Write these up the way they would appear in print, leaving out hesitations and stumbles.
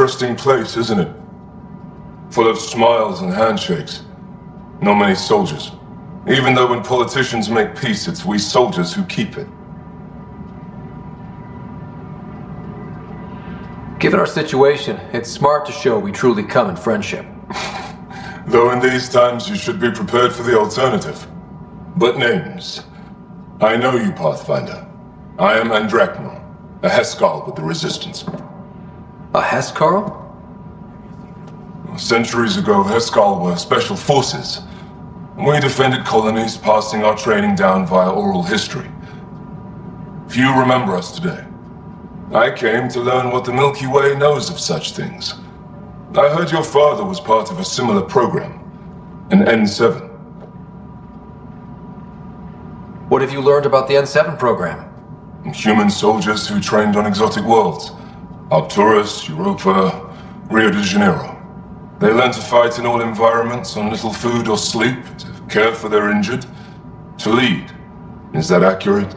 interesting place, isn't it? Full of smiles and handshakes. Not many soldiers. Even though when politicians make peace, it's we soldiers who keep it. Given our situation, it's smart to show we truly come in friendship. Though in these times you should be prepared for the alternative. But names. I know you, Pathfinder. I am Andraknor, a Heskal with the Resistance. A Heskal? Centuries ago, Heskal were special forces. We defended colonies, passing our training down via oral history. Few remember us today. I came to learn what the Milky Way knows of such things. I heard your father was part of a similar program, an N7. What have you learned about the N7 program? Human soldiers who trained on exotic worlds. Arcturus, Europa, Rio de Janeiro. They learn to fight in all environments, on little food or sleep, to care for their injured, to lead. Is that accurate?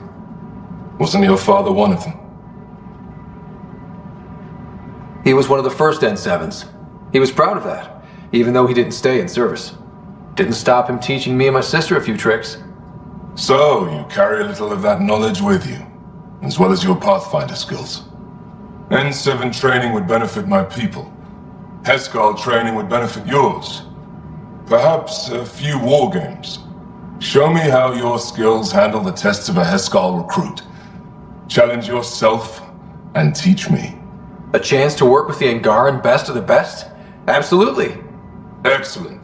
Wasn't your father one of them? He was one of the first N7s. He was proud of that, even though he didn't stay in service. Didn't stop him teaching me and my sister a few tricks. So, you carry a little of that knowledge with you, as well as your Pathfinder skills. N7 training would benefit my people. Heskal training would benefit yours. Perhaps a few war games. Show me how your skills handle the tests of a Heskal recruit. Challenge yourself and teach me. A chance to work with the Angaran best of the best? Absolutely. Excellent.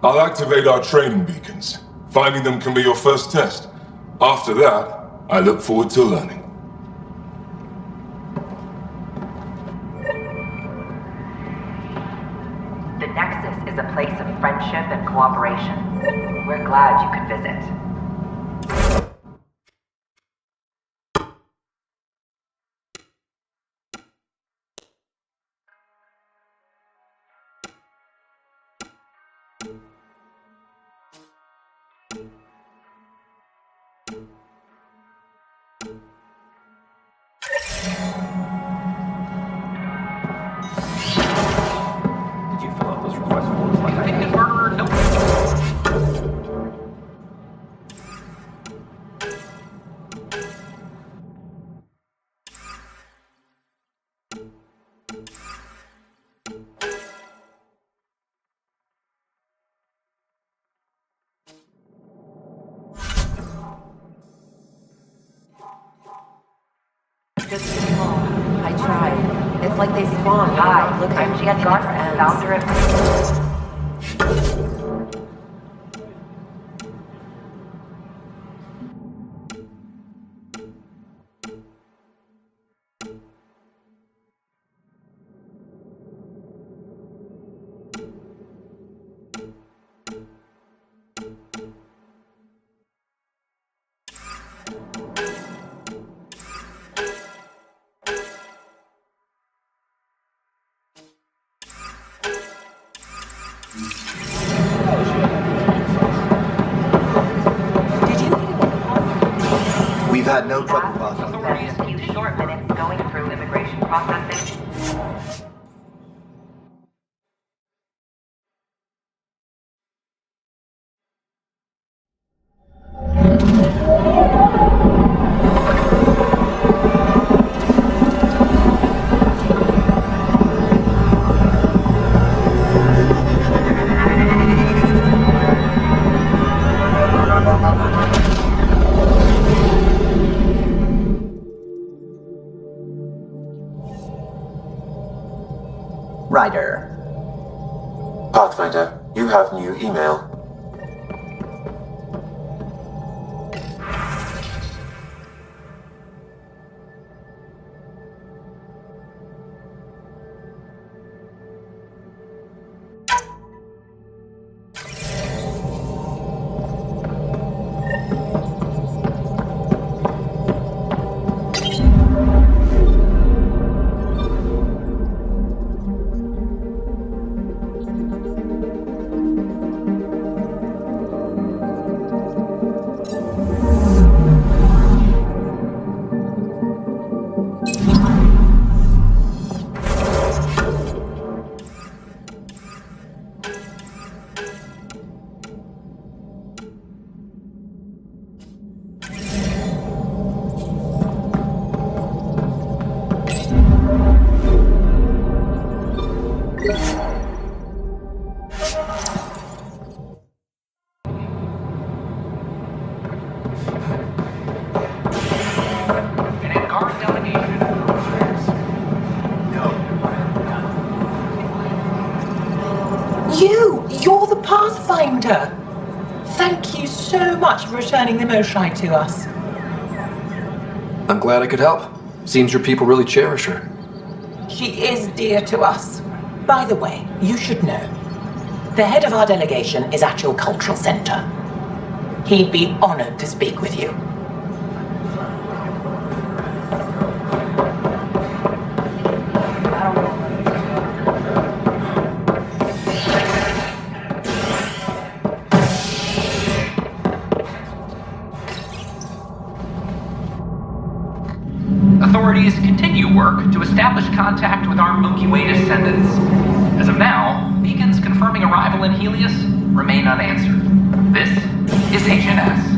I'll activate our training beacons. Finding them can be your first test. After that, I look forward to learning. The Nexus is a place of friendship and cooperation. We're glad you could visit. Just small. I tried. It's like they spawn. Hi, Look, I'm Gigabyte, founder of... We've had no trouble Spent a few short minutes going through immigration processing. Ryder. Pathfinder, you have new email. An Angaran delegation. You're the Pathfinder. Thank you so much for returning the Moshai to us. I'm glad I could help. Seems your people really cherish her. She is dear to us. By the way, you should know. The head of our delegation is at your cultural center. He'd be honored to speak with you. Authorities continue work to establish contact with our Milky Way descendants. As of now, beacons confirming arrival in Helios remain unanswered. This is HNS.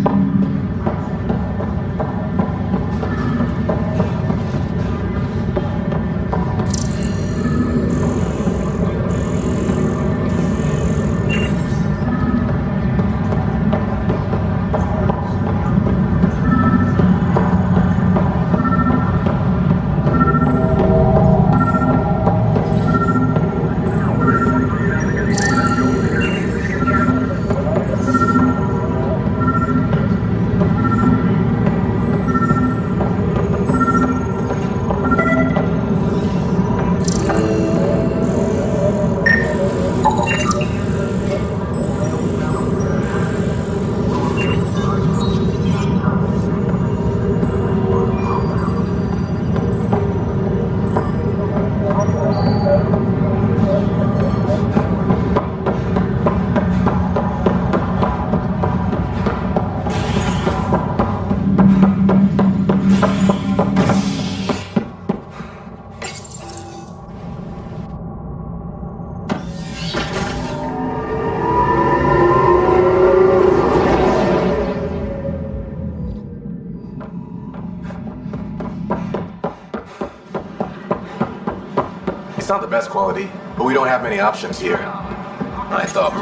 It's not the best quality, but we don't have many options here. I thought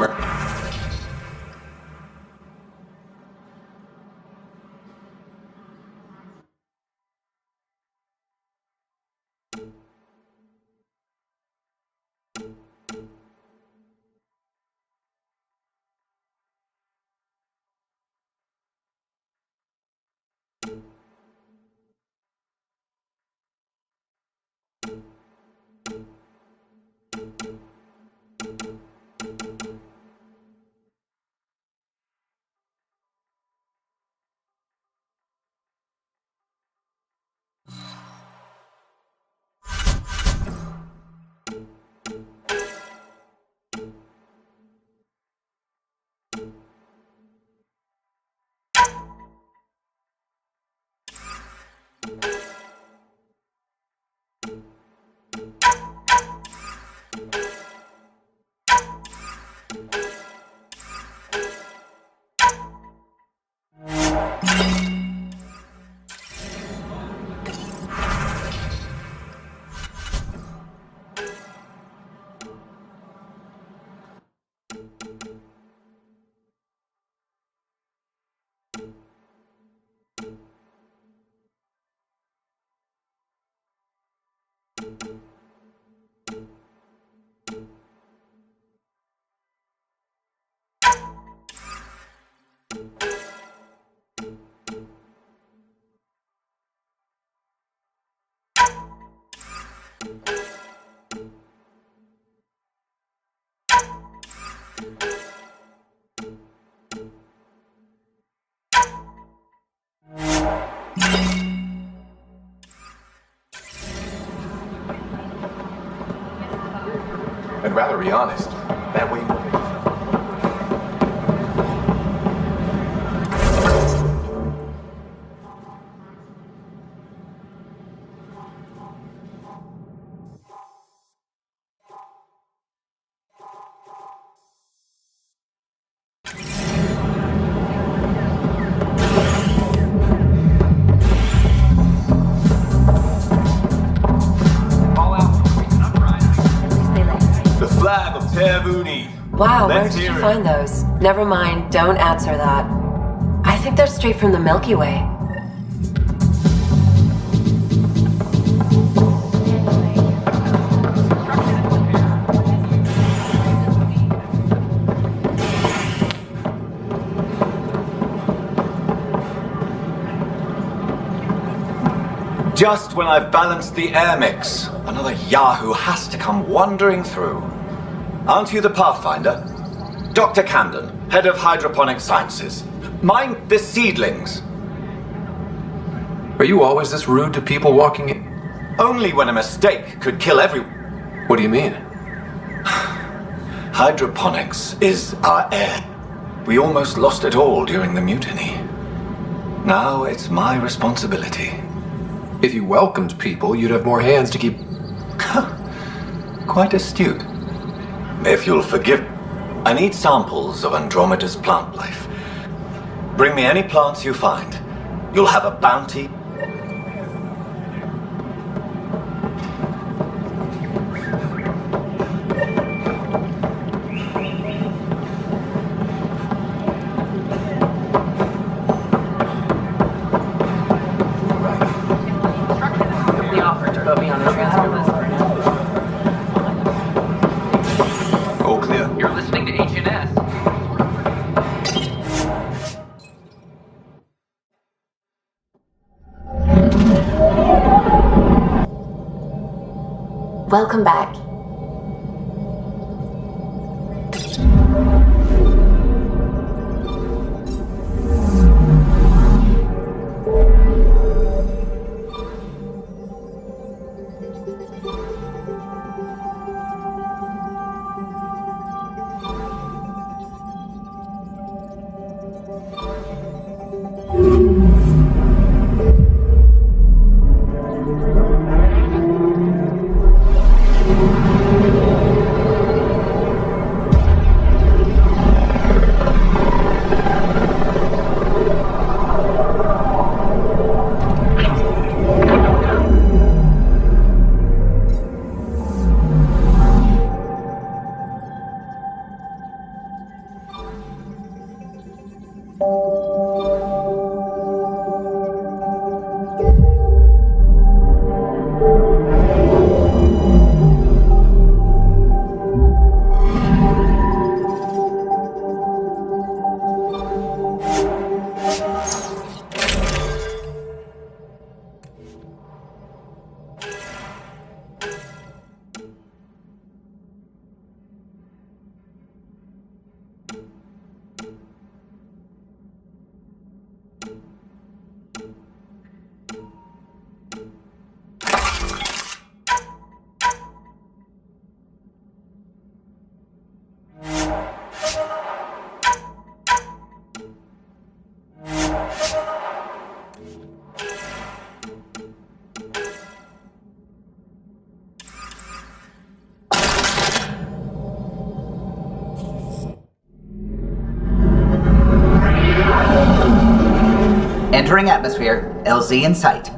I'd rather be honest. That way we'll be. Wow, where did you find those? Never mind, don't answer that. I think they're straight from the Milky Way. Just when I've balanced the air mix, another Yahoo has to come wandering through. Aren't you the Pathfinder? Dr. Camden, head of hydroponic sciences. Mind the seedlings. Are you always this rude to people walking in? Only when a mistake could kill everyone. What do you mean? Hydroponics is our air. We almost lost it all during the mutiny. Now it's my responsibility. If you welcomed people, you'd have more hands to keep... Quite astute. If you'll forgive, I need samples of Andromeda's plant life. Bring me any plants you find. You'll have a bounty. We offered to put me on the transfer list. All clear. You're listening to H&S. Welcome back. Entering atmosphere, LZ in sight.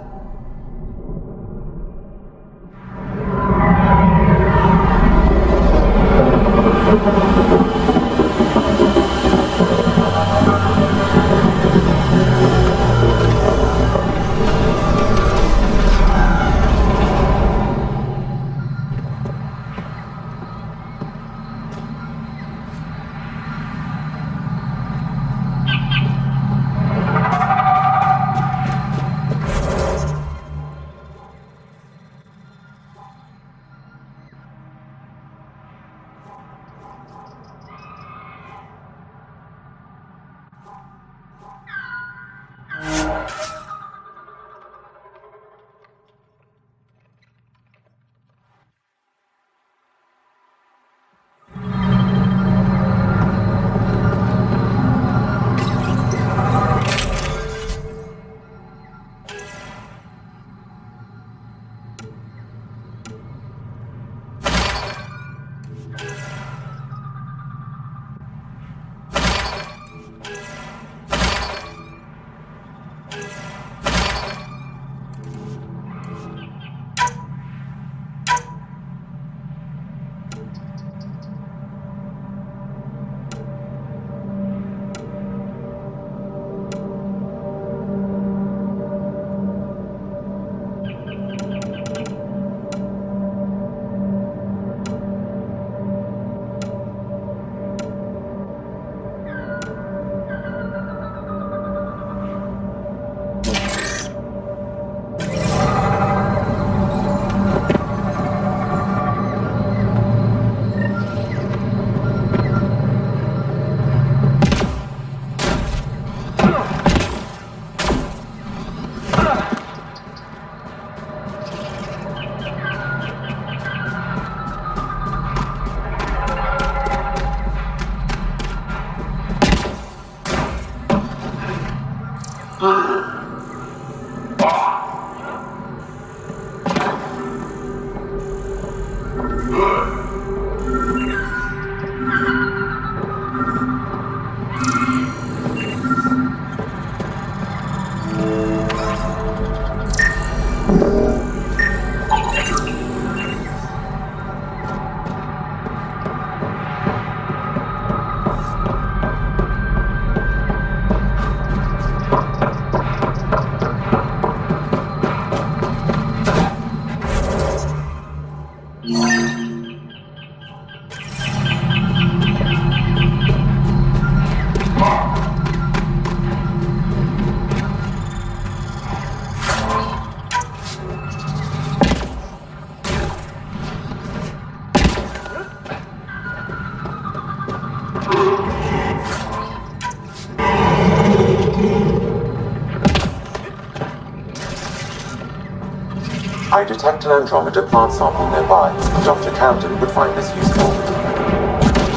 I detect an Andromeda plant sample nearby. Dr. Camden would find this useful.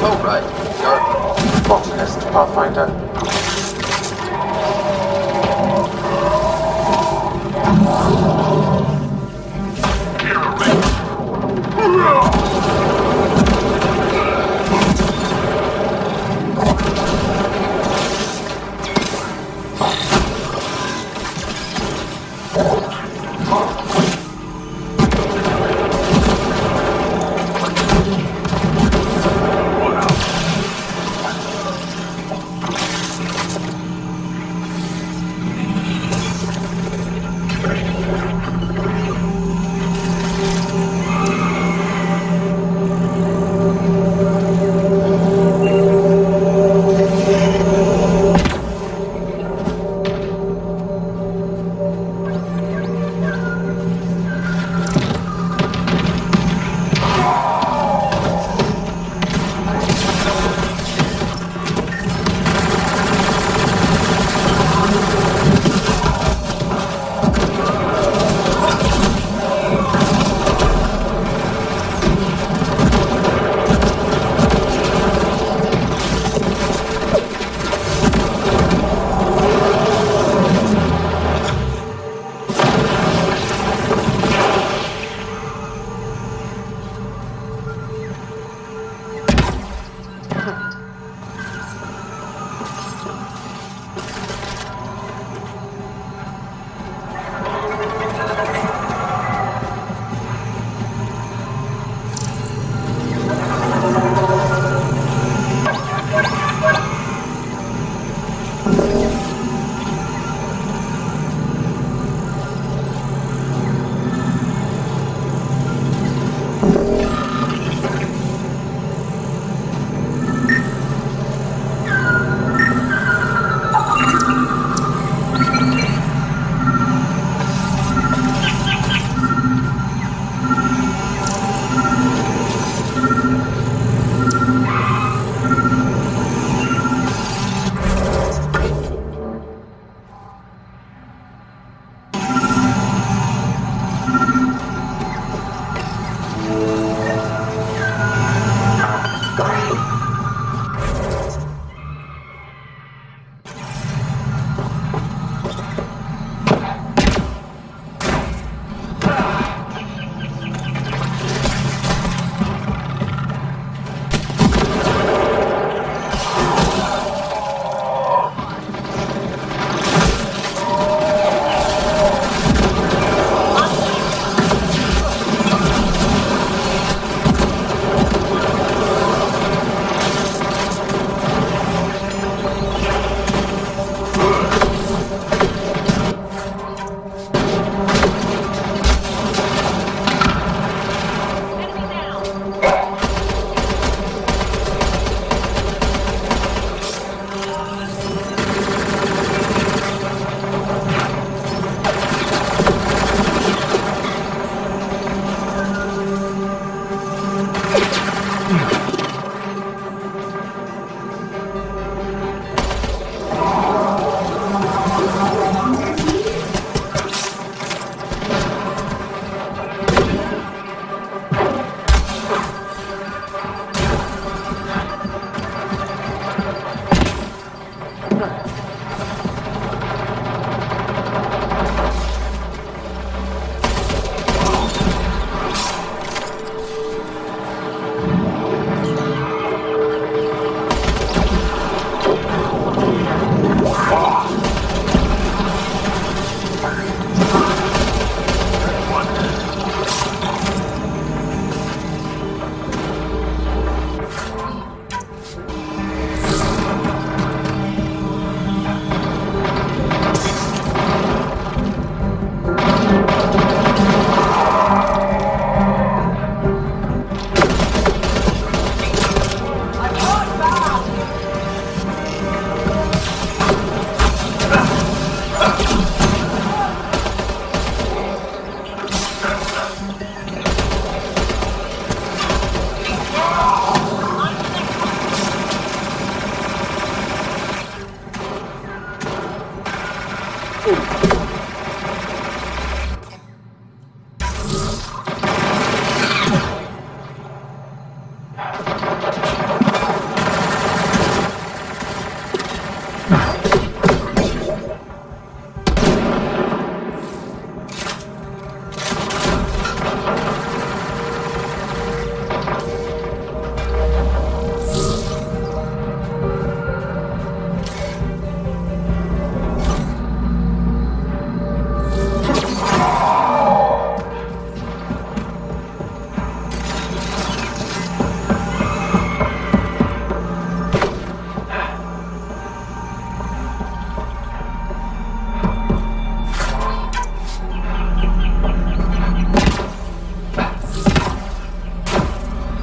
Oh, right. Sure. Botanist, Pathfinder.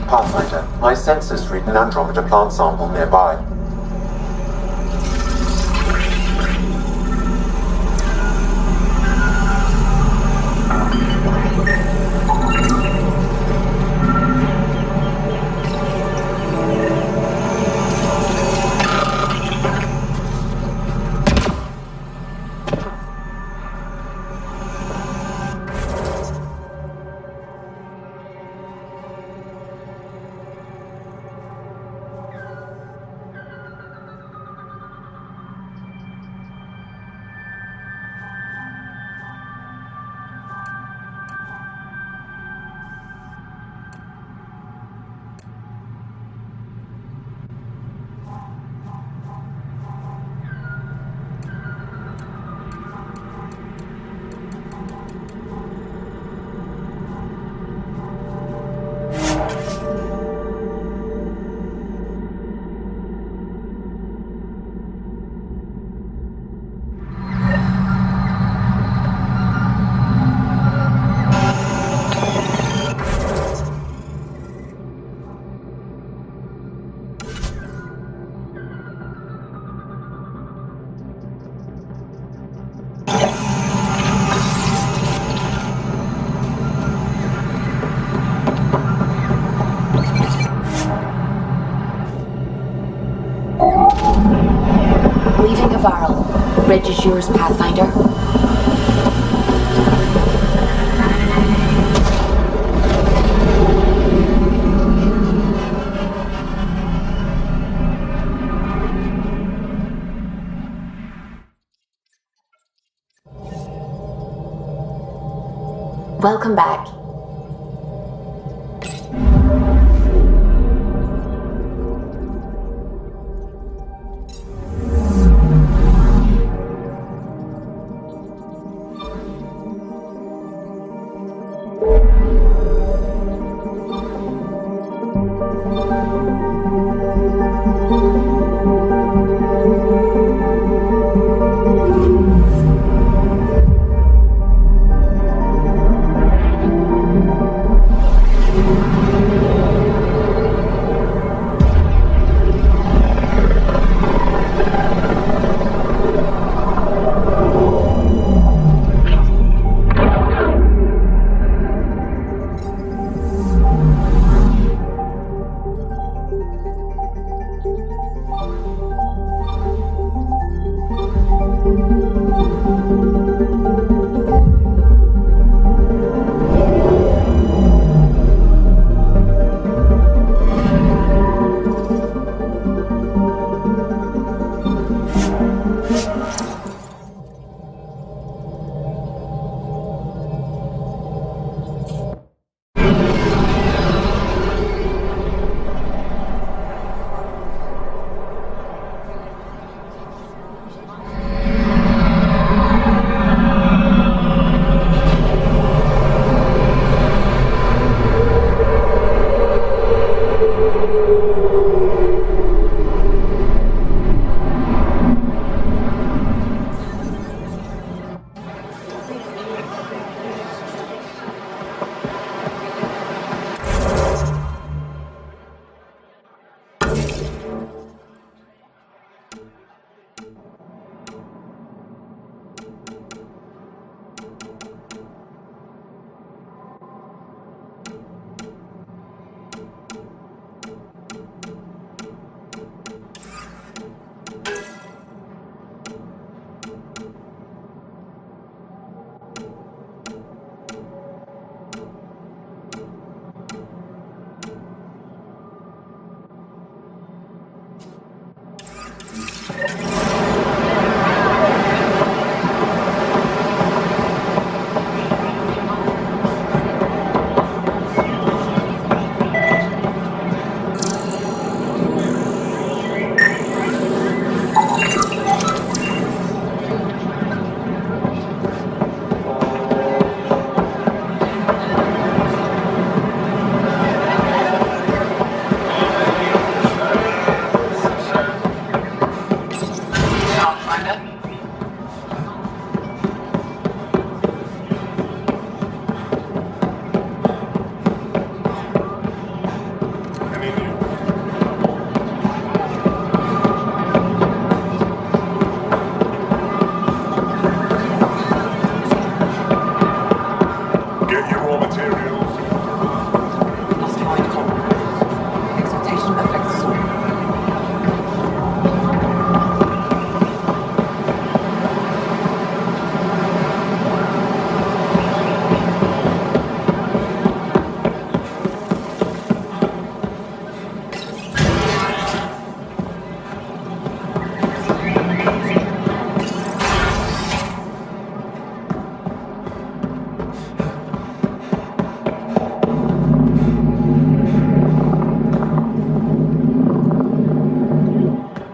Pathfinder, my sensors read an Andromeda plant sample nearby. Leaving a viral. Reg is yours, Pathfinder. Welcome back.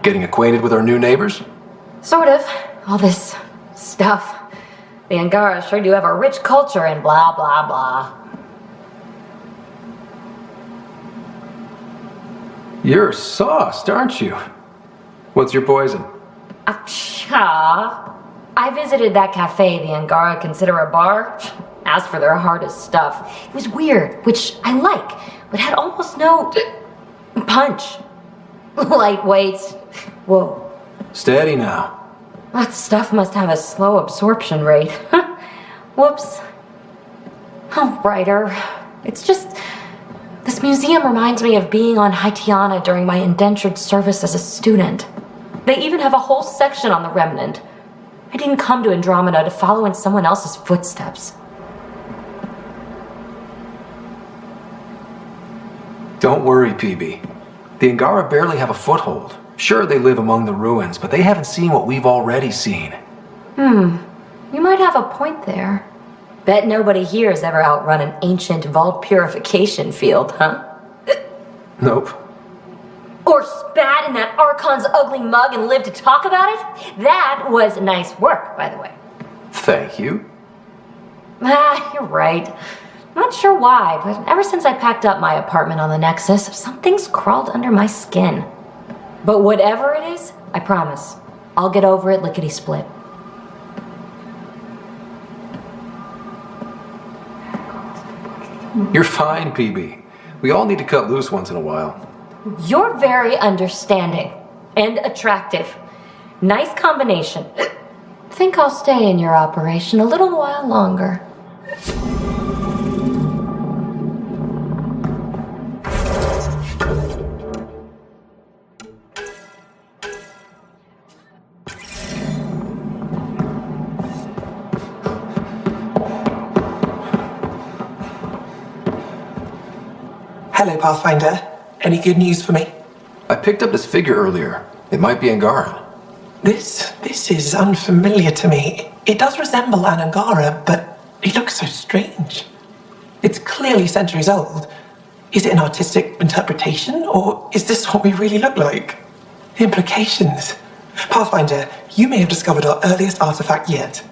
Getting acquainted with our new neighbors? Sort of. All this stuff. The Angara sure do have a rich culture and blah, blah, blah. You're sauced, aren't you? What's your poison? I visited that cafe the Angara consider a bar. Asked for their hardest stuff. It was weird, which I like, but had almost no punch. Lightweights. Whoa. Steady now. That stuff must have a slow absorption rate. Whoops. Oh, Ryder. It's just... This museum reminds me of being on Haitiana during my indentured service as a student. They even have a whole section on the Remnant. I didn't come to Andromeda to follow in someone else's footsteps. Don't worry, PB. The Angara barely have a foothold. Sure, they live among the ruins, but they haven't seen what we've already seen. You might have a point there. Bet nobody here has ever outrun an ancient vault purification field, huh? Nope. Or spat in that Archon's ugly mug and lived to talk about it? That was nice work, by the way. Thank you. You're right. Not sure why, but ever since I packed up my apartment on the Nexus, something's crawled under my skin. But whatever it is, I promise, I'll get over it lickety-split. You're fine, PB. We all need to cut loose once in a while. You're very understanding and attractive. Nice combination. Think I'll stay in your operation a little while longer. Hello, Pathfinder. Any good news for me? I picked up this figure earlier. It might be Angaran. This is unfamiliar to me. It does resemble an Angara, but it looks so strange. It's clearly centuries old. Is it an artistic interpretation, or is this what we really look like? Implications. Pathfinder, you may have discovered our earliest artifact yet.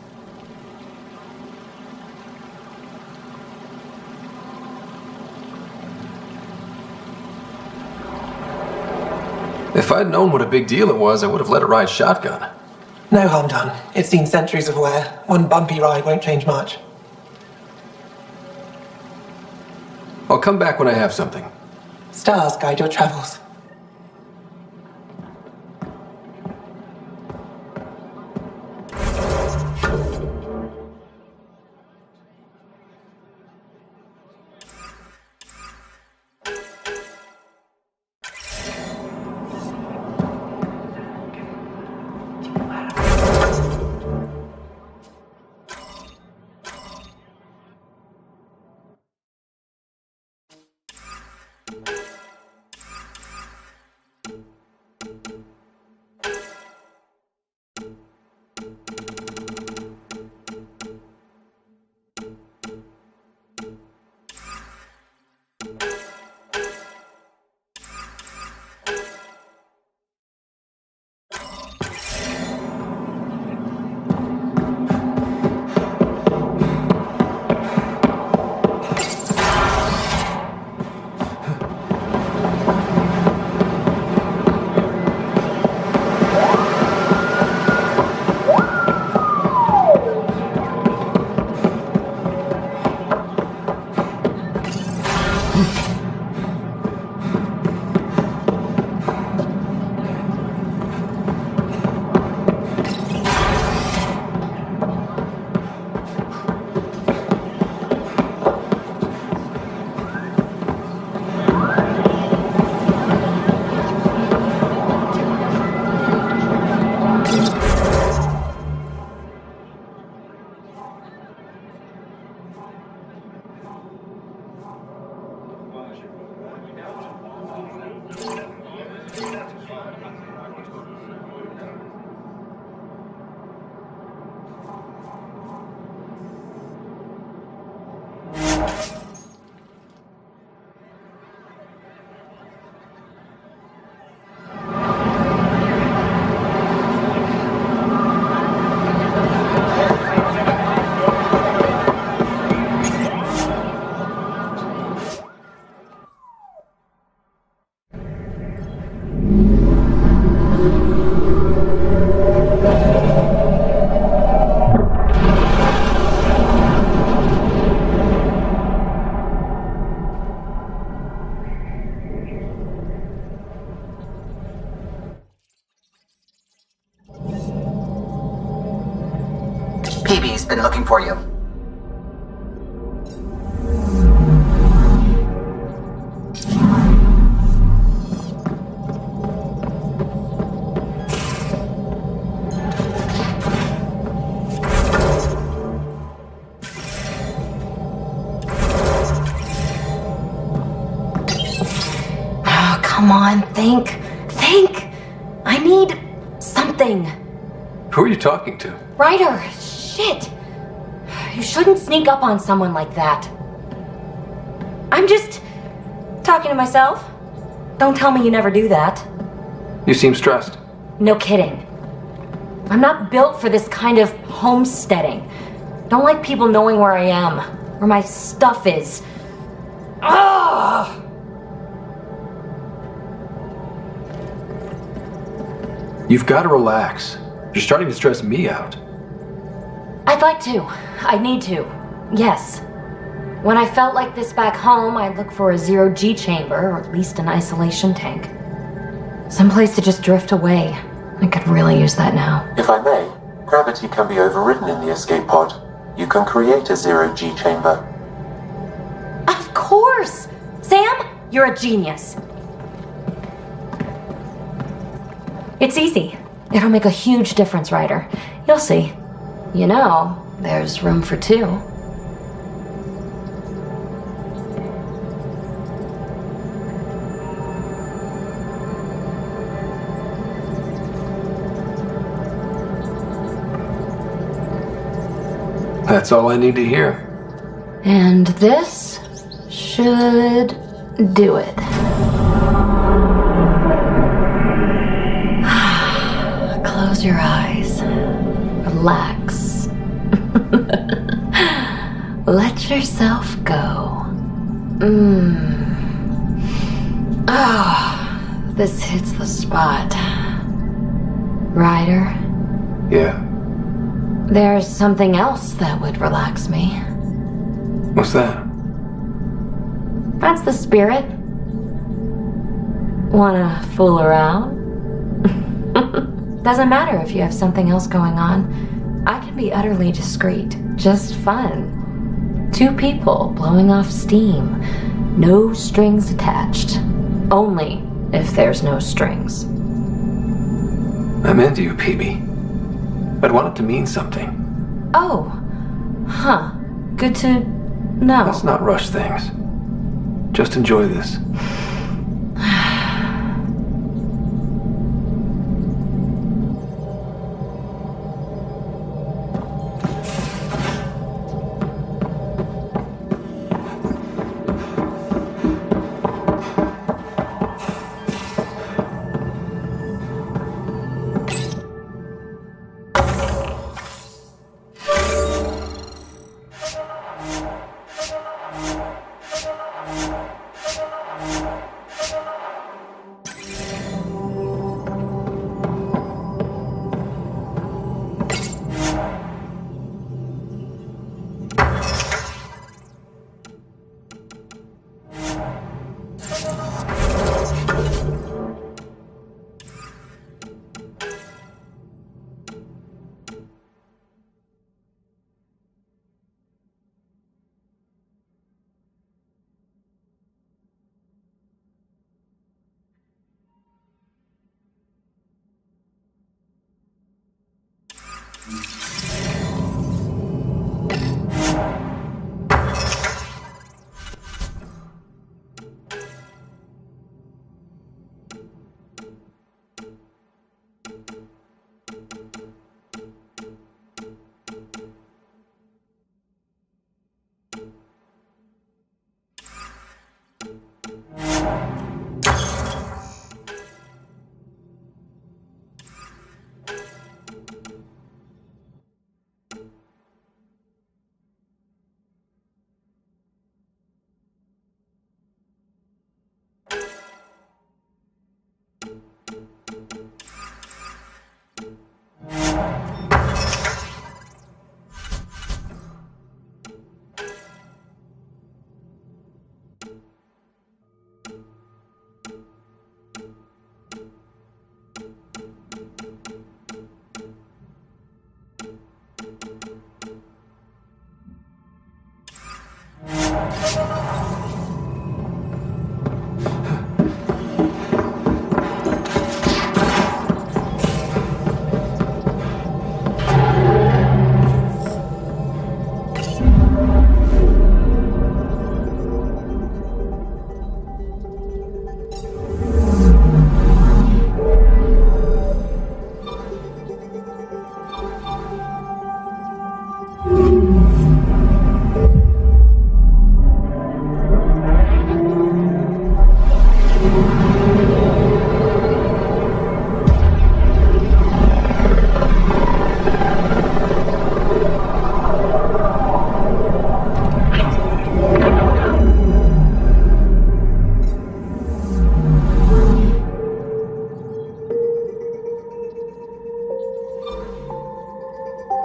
If I'd known what a big deal it was, I would have let it ride shotgun. No harm done. It's seen centuries of wear. One bumpy ride won't change much. I'll come back when I have something. Stars guide your travels. waiting for you. Oh, come on, think. I need something. Who are you talking to? Ryder, shit. You shouldn't sneak up on someone like that. I'm just talking to myself. Don't tell me you never do that. You seem stressed. No kidding. I'm not built for this kind of homesteading. Don't like people knowing where I am, where my stuff is. Ugh! You've got to relax. You're starting to stress me out. I'd like to. I need to. Yes. When I felt like this back home, I'd look for a zero-G chamber, or at least an isolation tank. Someplace to just drift away. I could really use that now. If I may, gravity can be overridden in the escape pod. You can create a zero-G chamber. Of course! Sam, you're a genius. It's easy. It'll make a huge difference, Ryder. You'll see. You know, there's room for two. That's all I need to hear. And this should do it. Close your eyes. Relax. Let yourself go. Oh, this hits the spot. Ryder? Yeah? There's something else that would relax me. What's that? That's the spirit. Wanna fool around? Doesn't matter if you have something else going on. I can be utterly discreet. Just fun. Two people blowing off steam. No strings attached. Only if there's no strings. I'm into you, PB. I'd want it to mean something. Oh. Huh. Good to know. Let's not rush things. Just enjoy this.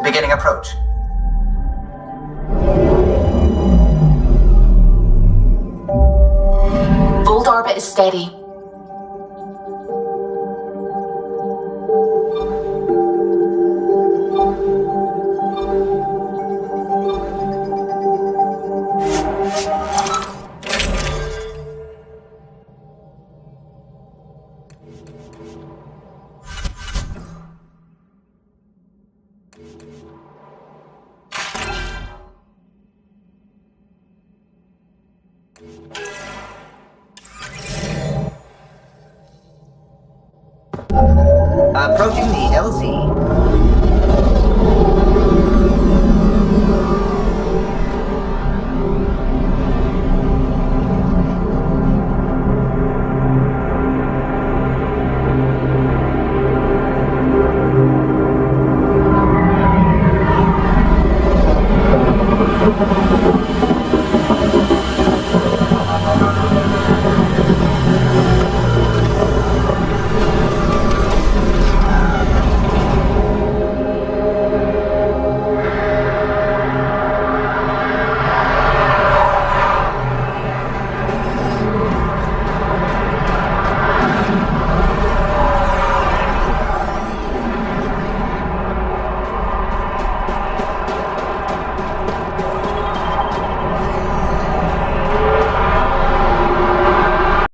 Beginning approach. Old orbit is steady. Approaching the LZ.